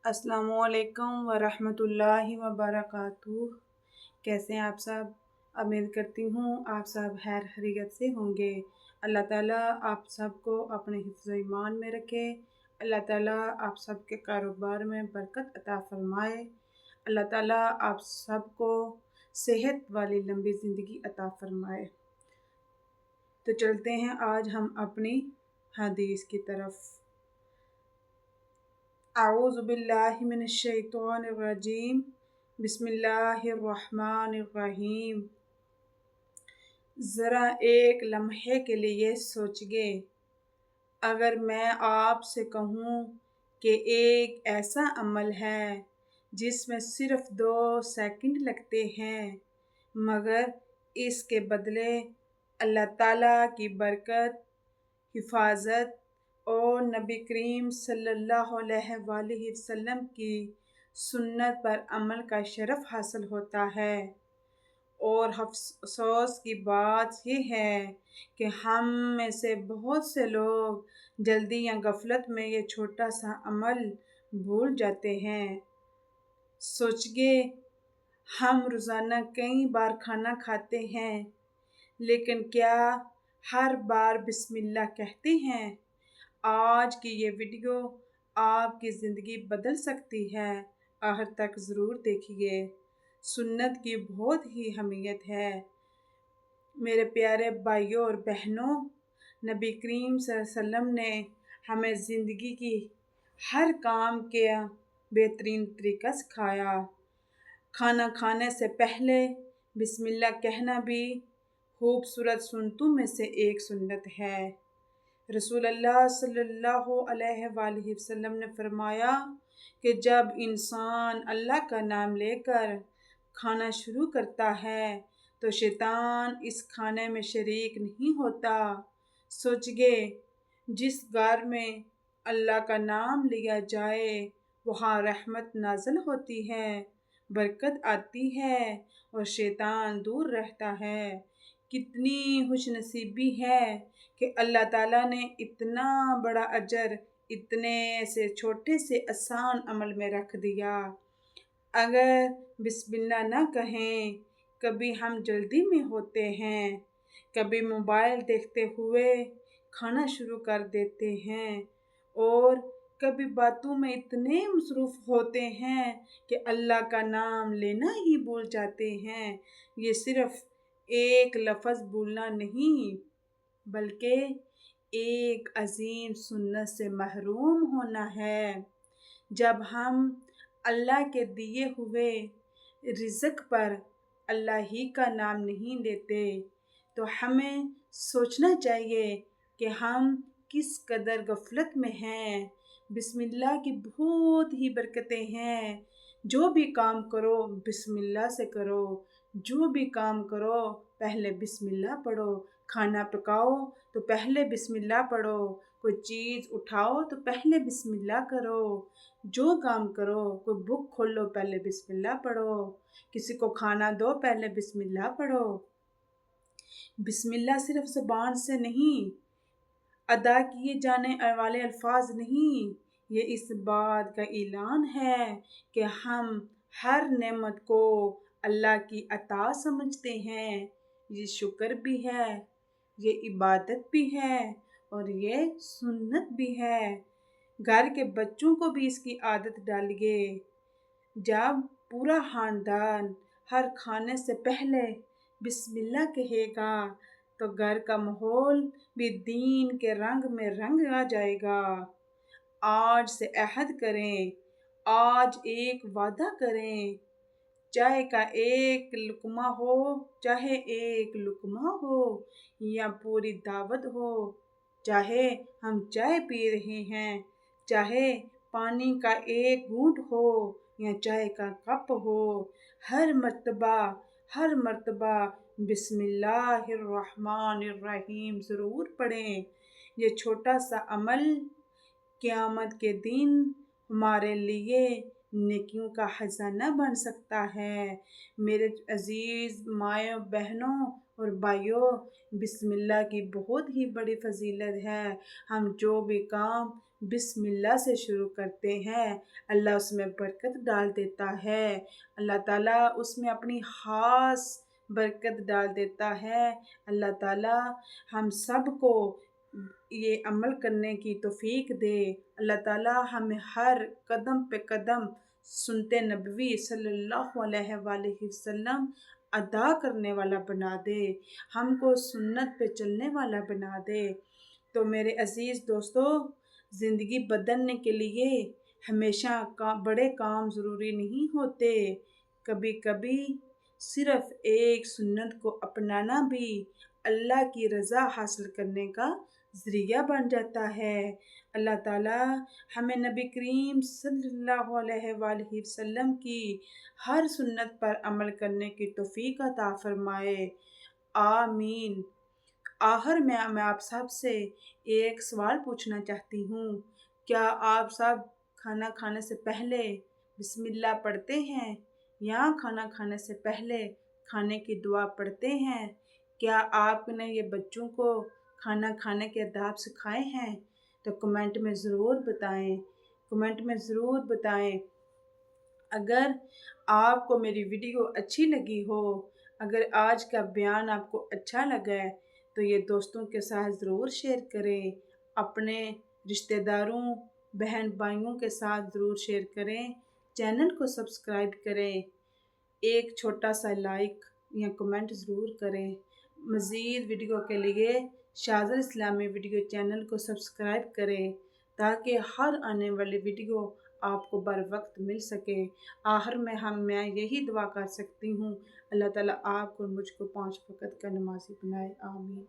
अस्सलाम वालेकुम वरहमतुल्लाहि वबरकातुह। कैसे हैं आप सब? उम्मीद करती हूँ आप सब खैर खैरियत से होंगे। अल्लाह ताला आप सबको अपने हिफ्ज़ ईमान में रखे। अल्लाह ताला आप सब के कारोबार में बरकत अता फरमाए। अल्लाह ताला आप सबको सेहत वाली लंबी ज़िंदगी अता फरमाए। तो चलते हैं आज हम अपनी हदीस की तरफ। आऊज़ु बिल्लाहि मिनश शैतानिर रजीम। बिस्मिल्लाहिर रहमानिर रहीम। ज़रा एक लम्हे के लिए सोचिए, अगर मैं आपसे कहूँ कि एक ऐसा अमल है जिसमें सिर्फ 2 सेकंड लगते हैं, मगर इसके बदले अल्लाह ताला की बरकत, हिफाजत और नबी करीम सल्लल्लाहु अलैहि वसल्लम की सुन्नत पर अमल का शरफ़ हासिल होता है। और अफ़सोस की बात ये है कि हम में से बहुत से लोग जल्दी या गफलत में ये छोटा सा अमल भूल जाते हैं। सोचिए, हम रोज़ाना कई बार खाना खाते हैं, लेकिन क्या हर बार बिस्मिल्लाह कहते हैं? आज की ये वीडियो आपकी ज़िंदगी बदल सकती है। आखिर तक ज़रूर देखिए। सुन्नत की बहुत ही अहमियत है। मेरे प्यारे भाइयों और बहनों, नबी करीम सल्लल्लाहु अलैहि वसल्लम ने हमें ज़िंदगी की हर काम के बेहतरीन तरीका सिखाया। खाना खाने से पहले बिस्मिल्लाह कहना भी खूबसूरत सुन्नतों में से एक सुन्नत है। रसूलुल्लाह सल्लल्लाहु अलैहि वसल्लम ने फरमाया कि जब इंसान अल्लाह का नाम लेकर खाना शुरू करता है तो शैतान इस खाने में शरीक नहीं होता। सोचिए, जिस घर में अल्लाह का नाम लिया जाए वहाँ रहमत नाज़िल होती है, बरकत आती है और शैतान दूर रहता है। कितनी खुशनसीबी है कि अल्लाह ताला ने इतना बड़ा अजर इतने से छोटे से आसान अमल में रख दिया। अगर बिस्मिल्लाह ना कहें, कभी हम जल्दी में होते हैं, कभी मोबाइल देखते हुए खाना शुरू कर देते हैं और कभी बातों में इतने मसरूफ़ होते हैं कि अल्लाह का नाम लेना ही भूल जाते हैं। ये सिर्फ़ एक लफ्ज़ भूलना नहीं, बल्कि एक अज़ीम सुन्नत से महरूम होना है। जब हम अल्लाह के दिए हुए रिज़्क़ पर अल्लाह ही का नाम नहीं लेते, तो हमें सोचना चाहिए कि हम किस कदर गफलत में हैं। बिस्मिल्लाह की बहुत ही बरकतें हैं। जो भी काम करो बिस्मिल्लाह से करो। जो भी काम करो पहले बिस्मिल्लाह पढ़ो। खाना पकाओ तो पहले बिस्मिल्लाह पढ़ो। कोई चीज़ उठाओ तो पहले बिस्मिल्लाह करो। जो काम करो, कोई बुक खोलो पहले बिस्मिल्लाह पढ़ो। किसी को खाना दो पहले बिस्मिल्लाह पढ़ो। बिस्मिल्लाह सिर्फ ज़ुबान से नहीं, अदा किए जाने वाले अल्फाज नहीं, ये इस बात का ऐलान है कि हम हर नेमत को अल्लाह की अता समझते हैं। ये शुक्र भी है, ये इबादत भी है और ये सुन्नत भी है। घर के बच्चों को भी इसकी आदत डालिए। जब पूरा खानदान हर खाने से पहले बिस्मिल्लाह कहेगा तो घर का माहौल भी दीन के रंग में रंग आ जाएगा। आज से अहद करें, आज एक वादा करें, चाय का एक लुक़मा हो, चाहे एक लुक़मा हो या पूरी दावत हो, चाहे हम चाय पी रहे हैं, चाहे पानी का एक घूंट हो या चाय का कप हो, हर मर्तबा बिस्मिल्लाहिर्रहमानिर्रहीम ज़रूर पढ़ें। ये छोटा सा अमल क़यामत के दिन हमारे लिए नेकियों का खजाना बन सकता है। मेरे अज़ीज़ माएँ बहनों और भाइयों, बिस्मिल्लाह की बहुत ही बड़ी फजीलत है। हम जो भी काम बिस्मिल्लाह से शुरू करते हैं, अल्लाह उसमें बरकत डाल देता है। अल्लाह ताला उसमें अपनी ख़ास बरकत डाल देता है। अल्लाह ताला हम सब को ये अमल करने की तौफीक दे। अल्लाह ताला हमें हर कदम पे कदम सुन्नते नबवी सल्लल्लाहु अलैहि वसल्लम अदा करने वाला बना दे, हमको सुन्नत पे चलने वाला बना दे। तो मेरे अज़ीज़ दोस्तों, ज़िंदगी बदलने के लिए हमेशा बड़े काम ज़रूरी नहीं होते। कभी कभी सिर्फ़ एक सुन्नत को अपनाना भी अल्लाह की रज़ा हासिल करने का ज़रिया बन जाता है। अल्लाह ताला हमें नबी करीम सल्लल्लाहु अलैहि वसल्लम की हर सुन्नत पर अमल करने की तौफीक अता फरमाए। आमीन। आखिर में मैं आप सब से एक सवाल पूछना चाहती हूँ, क्या आप सब खाना खाने से पहले बिस्मिल्लाह पढ़ते हैं या खाना खाने से पहले खाने की दुआ पढ़ते हैं? क्या आपने ये बच्चों को खाना खाने के आदाब सिखाए हैं? तो कमेंट में ज़रूर बताएं, कमेंट में ज़रूर बताएं। अगर आपको मेरी वीडियो अच्छी लगी हो, अगर आज का बयान आपको अच्छा लगा है, तो ये दोस्तों के साथ ज़रूर शेयर करें, अपने रिश्तेदारों, बहन भाइयों के साथ ज़रूर शेयर करें, चैनल को सब्सक्राइब करें, एक छोटा सा लाइक या कमेंट ज़रूर करें। मज़ीद वीडियो के लिए शाज़र इस्लामी वीडियो चैनल को सब्सक्राइब करें ताकि हर आने वाली वीडियो आपको बर वक्त मिल सके। आखिर में मैं यही दुआ कर सकती हूँ, अल्लाह ताला आपको और मुझको 5 वक़्त का नमाज़ी बनाए। आमीन।